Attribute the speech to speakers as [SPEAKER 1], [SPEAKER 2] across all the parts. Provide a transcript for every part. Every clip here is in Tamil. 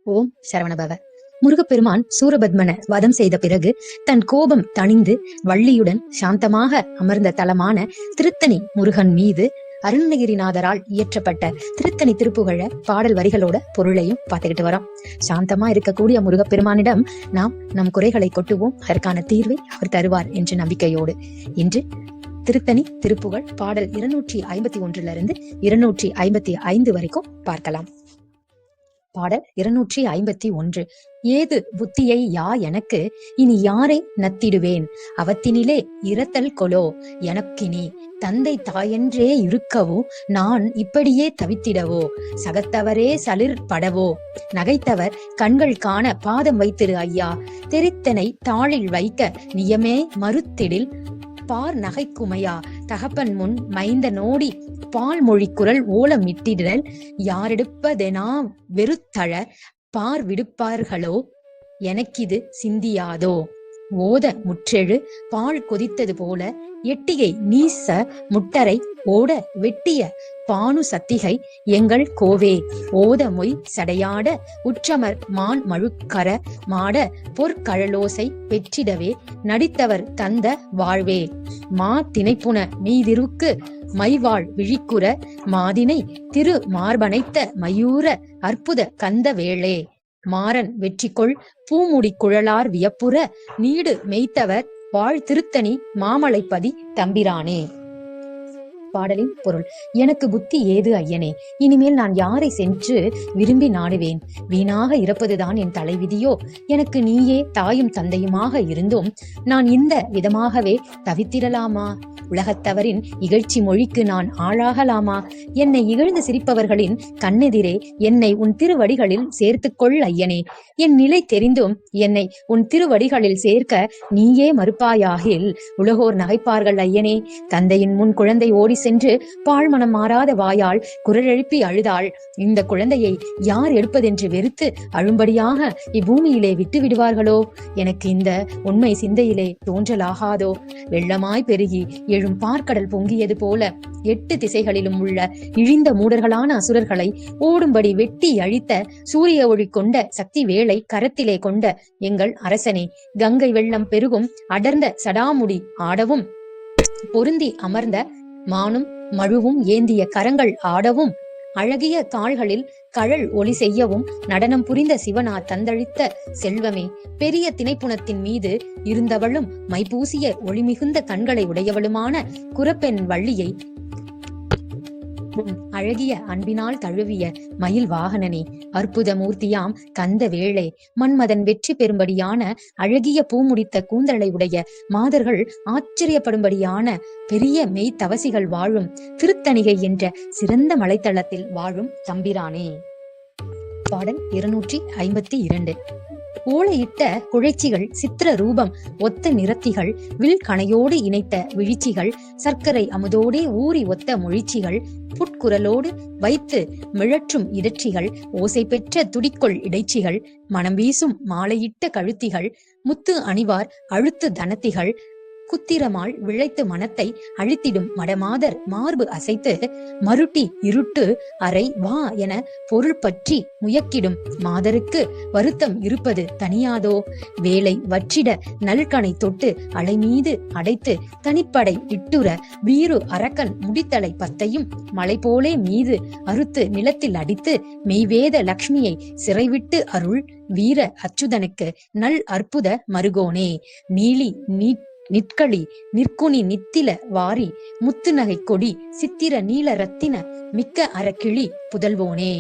[SPEAKER 1] ஓம் சரவணபவ. முருகப்பெருமான் சூரபத்மன வதம் செய்த பிறகு தன் கோபம் தணிந்து வள்ளியுடன் சாந்தமாக அமர்ந்த தலமான திருத்தணி முருகன் மீது அருணகிரிநாதரால் இயற்றப்பட்ட திருத்தணி திருப்புகழ பாடல் வரிகளோட பொருளையும் பார்த்துக்கிட்டு வரோம். சாந்தமா இருக்கக்கூடிய முருகப்பெருமானிடம் நாம் நம் குறைகளை கொட்டுவோம், அதற்கான தீர்வை அவர் தருவார் என்ற நம்பிக்கையோடு இன்று திருத்தணி திருப்புகழ் பாடல் 251 255 வரைக்கும் பார்க்கலாம். பாடல் 251. ஏது புத்தியை யா எனக்கு, இனி யாரை நத்திடுவேன், அவத்தினிலே இரத்தல் கொலோ எனக்கினி, தந்தை தாயென்றே இருக்கவோ நான் இப்படியே தவித்திடவோ, சகத்தவரே சலிர் படவோ நகைத்தவர் கண்கள் காண பாதம் வைத்திரு ஐயா, தெரித்தனை தாளில் வைக்க நியமே மறுத்திடில் பார் நகைக்குமையா, தகப்பன் முன் மைந்த நோடி பால் மொழி குரல் ஓலமிட்டிடல், யாரெடுப்பதெனா வெறுத்தழ பார் விடுப்பார்களோ எனக்கிது சிந்தியாதோ, ஓத முற்றெழு பால் கொதித்தது போல எட்டிகை நீச முட்டரை ஓட வெட்டிய பானு சத்திகை எங்கள் கோவே, ஓத மொய் சடையாட உற்றமர் மான் மழுக்கர மாட பொற்கழலோசை பெற்றிடவே நடித்தவர் தந்த வாழ்வே, மா திணைப்புன மீதிருக்கு மைவாள் விழிக்குற மாதினை திரு மார்பனைத்த மயூர அற்புத கந்த வேளே, மாறன் வெற்றிகொள் பூமுடி குழலார் வியப்புற நீடு மெய்த்தவர் வாழ் திருத்தணி மாமலைப்பதி தம்பிரானே. பாடலின் பொருள். எனக்கு புத்தி ஏது ஐயனே, இனிமேல் நான் யாரை சென்று விரும்பி நாடுவேன், வீணாக இறப்பதுதான் என் தலைவிதியோ, எனக்கு நீயே தாயும் தந்தையுமாக இருந்தும் நான் இந்த விதமாகவே தவித்திடலாமா, உலகத்தவரின் இகழ்ச்சி மொழிக்கு நான் ஆளாகலாமா, என்னை இகழ்ந்து சிரிப்பவர்களின் கண்ணெதிரே என்னை உன் திருவடிகளில் சேர்த்துக்கொள் ஐயனே, என் நிலை தெரிந்தும் என்னை உன் திருவடிகளில் சேர்க்க நீயே மறுப்பாயாகில் உலகோர் நகைப்பார்கள் ஐயனே, தந்தையின் முன் குழந்தை ஓடி சென்று பாழ்மனம் மாறாத வாயால் குரலெழுப்பி அழுதாள், இந்த குழந்தையை யார் எடுப்பதென்று வெறுத்து அழும்படியாக இப்பூமியிலே விட்டு விடுவார்களோ, எனக்கு இந்த உண்மை சிந்தையிலே தோன்றலாகாதோ, வெள்ளமாய் பெருகி எழும் பார்க்கடல் பொங்கியது போல 8 திசைகளிலும் உள்ள இழிந்த மூடர்களான அசுரர்களை ஓடும்படி வெட்டி அழித்த சூரிய ஒளி கொண்ட சக்தி வேளை கரத்திலே கொண்ட எங்கள் அரசனே, கங்கை வெள்ளம் பெருகும் அடர்ந்த சடாமுடி ஆடவும் பொருந்தி அமர்ந்த மானும் மழுவும் ஏந்திய கரங்கள் ஆடவும் அழகிய கால்களில் கழல் ஒளி செய்யவும் நடனம் புரிந்த சிவனா தந்தளித்த செல்வமே, பெரிய திணைப்புணத்தின் மீது இருந்தவளும் மைபூசிய ஒளிமிகுந்த கண்களை உடையவளுமான குரப்பெண் வள்ளியை அழகிய அன்பினால் தழுவிய மயில் வாகனனே, அற்புத மூர்த்தியாம் கந்த வேளே, மன்மதன் வெற்றி பெறும்படியான அழகிய பூமுடித்த கூந்தலை உடைய மாதர்கள் ஆச்சரியப்படும்படியான பெரிய மெய் தவசிகள் வாழும் திருத்தணிகை என்ற சிறந்த மலைத்தளத்தில் வாழும் தம்பிரானே. பாடல் 252. ஓலையிட்ட குழைச்சிகள் சித்திர ரூபம் ஒத்த நிறத்திகள் வில் கணையோடு இணைத்த விழிச்சிகள் சர்க்கரை அமுதோடே ஊறி ஒத்த மொழிச்சிகள் புட்குரலோடு வைத்து மிழற்றும் இடற்றிகள் ஓசை பெற்ற துடிக்கொள் இடைச்சிகள் மனம் வீசும் மாலையிட்ட கழுத்திகள் முத்து அணிவார் அழுத்து தனத்திகள் குத்திரமால் விழைத்து மனத்தை அழித்திடும் மடமாதர் மார்பு அசைத்து மருட்டி இருட்டு அறை வா என பொருள் பற்றி முயக்கிடும் மாதருக்கு வருத்தம் இருப்பது தனியாதோ, வேலை வற்றிட நல்கனை தொட்டு அலை மீது அடைத்து தனிப்படை இட்டுற வீறு அரக்கன் முடித்தலை பத்தையும் மலை போலே மீது அறுத்து நிலத்தில் அடித்து மெய்வேத லக்ஷ்மியை சிறைவிட்டு அருள் வீர அச்சுதனுக்கு நல் அற்புத மருகோனே, நீலி நிற்களி நிற்குனி நித்தில வாரி முத்துநகை கொடி சித்திர நீல ரத்தின மிக்க அறக்கிளி புதல்வோனே,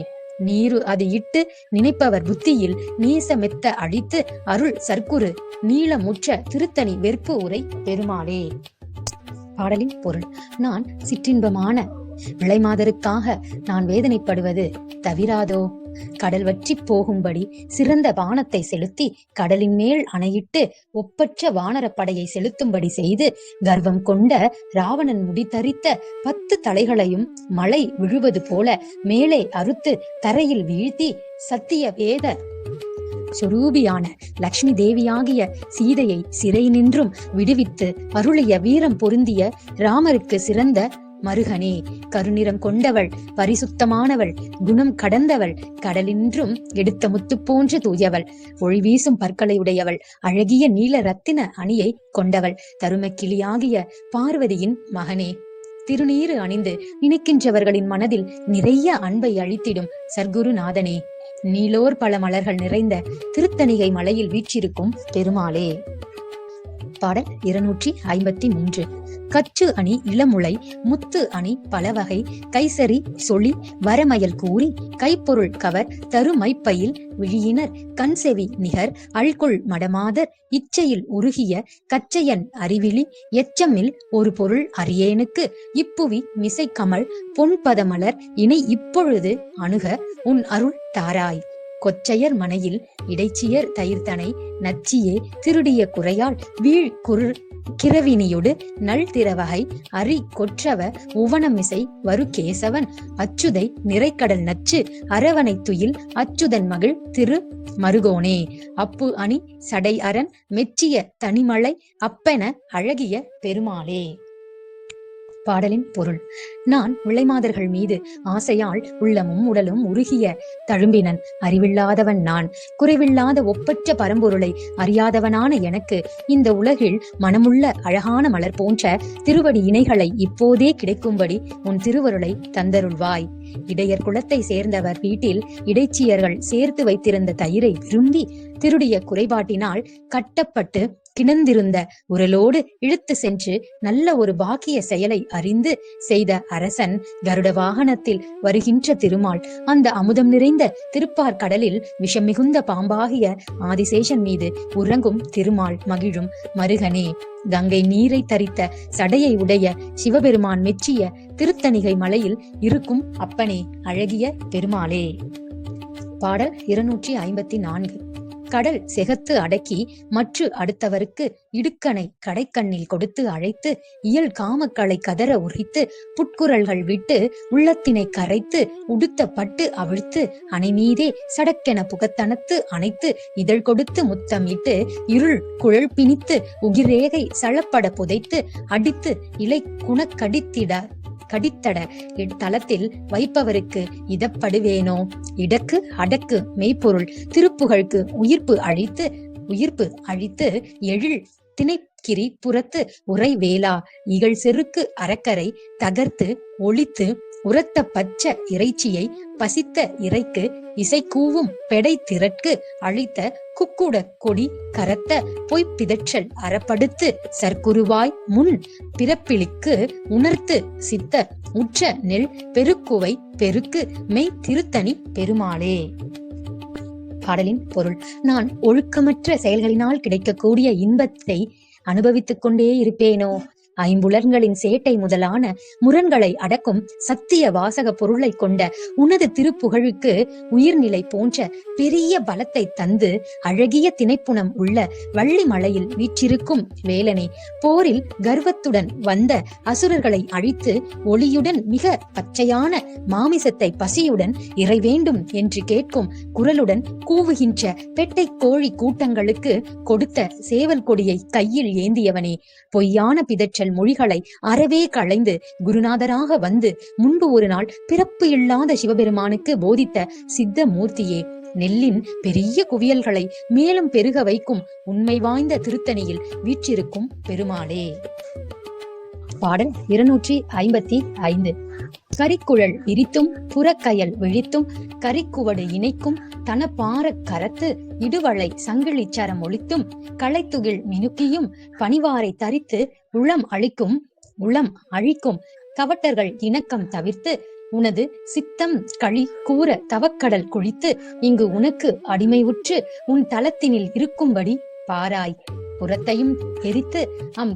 [SPEAKER 1] நீரு அது இட்டு நினைப்பவர் புத்தியில் நீசமெத்த அழித்து அருள் சர்க்குரு நீளமுற்ற திருத்தணி வெற்பு உரை பெருமாளே. பாடலின் பொருள். நான் சிற்றின்பமான விளைமாதருக்காக நான் வேதனைப்படுவது தவிராதோ, கடல் வற்றி போகும்படி சிறந்த வானத்தை செலுத்தி கடலின் மேல் அணையிட்டு ஒப்பற்ற வானரப்படையை செலுத்தும்படி செய்து கர்வம் கொண்ட ராவணன் முடித்தரித்த 10 தலைகளையும் மழை விழுவது போல மேலே அறுத்து தரையில் வீழ்த்தி சத்திய வேத சுரூபியான லக்ஷ்மி தேவியாகிய சீதையை சிறை நின்றும் விடுவித்து அருளிய வீரம் பொருந்திய ராமருக்கு சிறந்த மருகனே. கருநிறம் கொண்டவள், பரிசுத்தமானவள், குணம் கடந்தவள், கடலின்றும் எடுத்த முத்து போன்று தூயவள், ஒளி வீசும் பற்களை உடையவள், அழகிய நீல ரத்தின அணியை கொண்டவள், தரும கிளியாகிய பார்வதியின் மகனே. திருநீறு அணிந்து நினைக்கின்றவர்களின் மனதில் நிறைய அன்பை அளித்திடும் சர்க்குருநாதனே. நீலோர் பல மலர்கள் நிறைந்த திருத்தணிகை மலையில் வீற்றிருக்கும் பெருமாளே. பாடல் 253. கச்சு அணி இளமுளை, முத்து அணி பலவகை, கைசரி சொலி வரமயல் கூறி, கைப்பொருள் கவர் தருமைப்பையில் விழியினர், கண்செவி நிகர் அல்குள் மடமாதர், இச்சையில் உருகிய கச்சையன் அறிவிலி, எச்சமில் ஒரு பொருள் அறியேனுக்கு, இப்புவி மிசை கமல் பொன்பதமலர் இணை இப்பொழுது அணுக உன் அருள் தாராய். கொச்சையர் மனையில் இடைச்சியர் தயிர்த்தனை நச்சியே, திருடிய குறையால் வீழ் கிரவினியொடு நல் திறவகை அரி கொற்றவ உவனமிசை வரு கேசவன், அச்சுதை நிறைக்கடல் நச்சு அரவணை துயில் அச்சுதன் மகிழ் திரு மருகோனே. அப்பு அணி சடை அரண் மெச்சிய தனிமலை, அப்பென அழகிய பெருமாளே. பாடலின் பொருள். நான் விளைமாதர்கள் மீது ஆசையால் உள்ளமும் உடலும் உருகிய தழும்பினன். அறிவில்லாதவன் நான். குறைவில்லாத ஒப்பற்ற பரம்பொருளை அறியாதவனான எனக்கு இந்த உலகில் மனமுள்ள அழகான மலர் போன்ற திருவடி இணைகளை இப்போதே கிடைக்கும்படி உன் திருவருளை தந்தருள்வாய். இடையர் குலத்தை சேர்ந்தவர் வீட்டில் இடைச்சியர்கள் சேர்த்து வைத்திருந்த தயிரை விரும்பி திருடிய குறைபாட்டினால் கட்டப்பட்டு கிணந்திருந்த உரலோடு இழுத்து சென்று நல்ல ஒரு பாக்கிய செயலை அறிந்து செய்த அரசன் கருட வாகனத்தில் வருகின்ற திருமால் அந்த அமுதம் நிறைந்த திருப்பார் கடலில் விஷம் மிகுந்த பாம்பாகிய ஆதிசேஷன் மீது உறங்கும் திருமால் மகிழும் மருகனே. கங்கை நீரை தரித்த சடையை உடைய சிவபெருமான் மெச்சிய திருத்தணிகை மலையில் இருக்கும் அப்பனே, அழகிய பெருமாளே. பாடல் 254. கடல் செகத்து அடக்கி மற்று அடுத்தவருக்கு இடுக்கணை கடைக்கண்ணில் கொடுத்து அழைத்து, இயல் காமக்களை கதற உரித்து, புட்குரல்கள் விட்டு உள்ளத்தினை கரைத்து, உடுத்த பட்டு அவிழ்த்து, அணை மீதே சடக்கென புகத்தனத்து அணைத்து, இதழ் கொடுத்து முத்தமிட்டு, இருள் குழல் பிணித்து, உகிரேகை சளப்பட புதைத்து, அடித்து இலை கடித்தட தளத்தில் வைப்பவருக்கு இதப்படுவேனோ. இடக்கு அடக்கு மெய்ப்பொருள் திருப்புகழ்க்கு உயிர்ப்பு அழித்து எழில் திணைக்கிரி புறத்து உரை வேளா, இகழ் செருக்கு அறக்கரை தகர்த்து ஒளித்து, உரத்த பச்ச இறைச்சியை பசித்த இறைக்கு இசைக்கூவும் பெடை திரட்கு அழித்த, குக்குட கொடி கரத்த பொய்ப்பிதற்றல் அறப்படுத்து, சர்க்குருவாய் முன் பிறப்பிலிக்கு உணர்த்து சித்த உற்ற நெல் பெருக்குவை பெருக்கு மெய் திருத்தணி பெருமாளே. பாடலின் பொருள். நான் ஒழுக்கமற்ற செயல்களினால் கிடைக்கக்கூடிய இன்பத்தை அனுபவித்துக் கொண்டே இருப்பேனோ. ஐம்புலன்களின் சேட்டை முதலான முரண்களை அடக்கும் சத்திய வாசக பொருளை கொண்ட உனது திருப்புகழுக்கு உயிர்நிலை போன்ற பெரிய பலத்தை தந்து அழகிய திணைப்புணம் உள்ள வள்ளி மலையில் வீற்றிருக்கும் வேலனே. போரில் கர்வத்துடன் வந்த அசுரர்களை அழித்து ஒளியுடன் மிக பச்சையான மாமிசத்தை பசியுடன் இறை வேண்டும் என்று கேட்கும் குரலுடன் கூவுகின்ற பெட்டை கோழி கூட்டங்களுக்கு கொடுத்த சேவல் கொடியை கையில் ஏந்தியவனே. பொய்யான பிதற்றல் மொழிகளை அறவே களைந்து குருநாதராக வந்து முன்பு ஒரு நாள் பிறப்பு இல்லாத சிவபெருமானுக்கு போதித்த சித்த மூர்த்தியே. நெல்லின் பெரிய குவியல்களை மேலும் பெருக வைக்கும் உண்மை வாய்ந்த திருத்தணியில் வீற்றிருக்கும் பெருமாளே. பாடல் 255. கரிக்குழல் விரித்தும் புறக்கயல் விழித்தும் கரிக்குவடு இணைக்கும் தனப்பார கரத்து இடுவளை சங்கிலிச்சரம் ஒழித்தும் களைத்துகில் மினுக்கியும் பணிவாரை தரித்து உளம் அழிக்கும் கவட்டர்கள் இணக்கம் தவிர்த்து உனது சித்தம் களி கூற தவக்கடல் குளித்து இங்கு உனக்கு அடிமை உற்று உன் தலத்தினில் இருக்கும்படி பாராய். புறத்தையும் எரித்து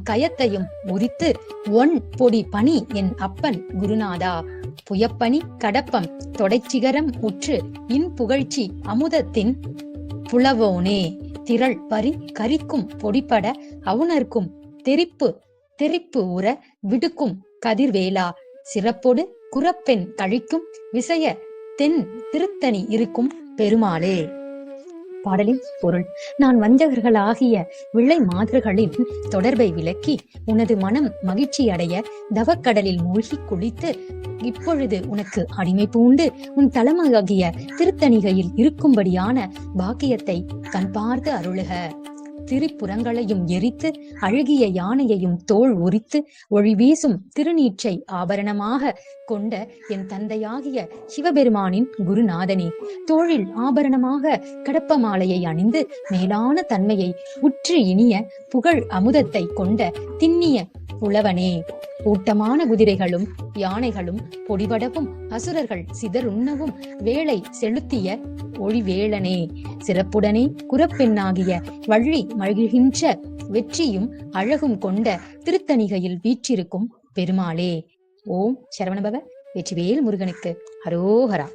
[SPEAKER 1] கயத்தையும் உரித்து ஒன் பொடி பணி என் அப்பன் குருநாதா. புயப்பணி கடப்பம் தொடைச்சிகரம் உற்று இன் புகழ்ச்சி அமுதத்தின் புலவோனே. திரள் பறி கரிக்கும் பொடிப்பட அவுணர்க்கும் தெரிப்பு உற விடுக்கும் கதிர்வேலா. சிறப்பொடு குறப்பெண் கழிக்கும் விசய தென் திருத்தணி இருக்கும் பெருமாளே. பாடலின் பொருள்: நான் வஞ்சகர்களாகிய விளை மாதர்களின் தொடர்பை விலக்கி உனது மனம் மகிழ்ச்சி அடைய தவக்கடலில் மூழ்கி குளித்து இப்பொழுது உனக்கு அடிமை பூண்டு உன் தலமாகிய திருத்தணிகையில் இருக்கும்படியான பாக்கியத்தை கண் பார்த்து அருளுக. திரிபுரங்களையும் எரித்து அழகிய யானையையும் தோல் உரித்து ஒளி வீசும் திருநீற்றை ஆபரணமாக கொண்ட என் தந்தையாகிய சிவபெருமானின் குருநாதனே, தோளில் ஆபரணமாக கடப்ப மாலையை அணிந்து மேலான தன்மையை உற்று இனிய புகழ் அமுதத்தை கொண்ட திண்ணிய புலவனே, கூட்டமான குதிரைகளும் யானைகளும் பொடிபடவும் அசுரர்கள் சிதறுண்ணவும் வேளை செலுத்திய ஒளிவேளனே, சிறப்புடனே குரப்பெண்ணாகிய வள்ளி மகிழ்கின்ற வெற்றியும் அழகும் கொண்ட திருத்தணிகையில் வீற்றிருக்கும் பெருமாளே. ஓம் சரவணபவ. வெற்றிவேல் முருகனுக்கு அரோகரா.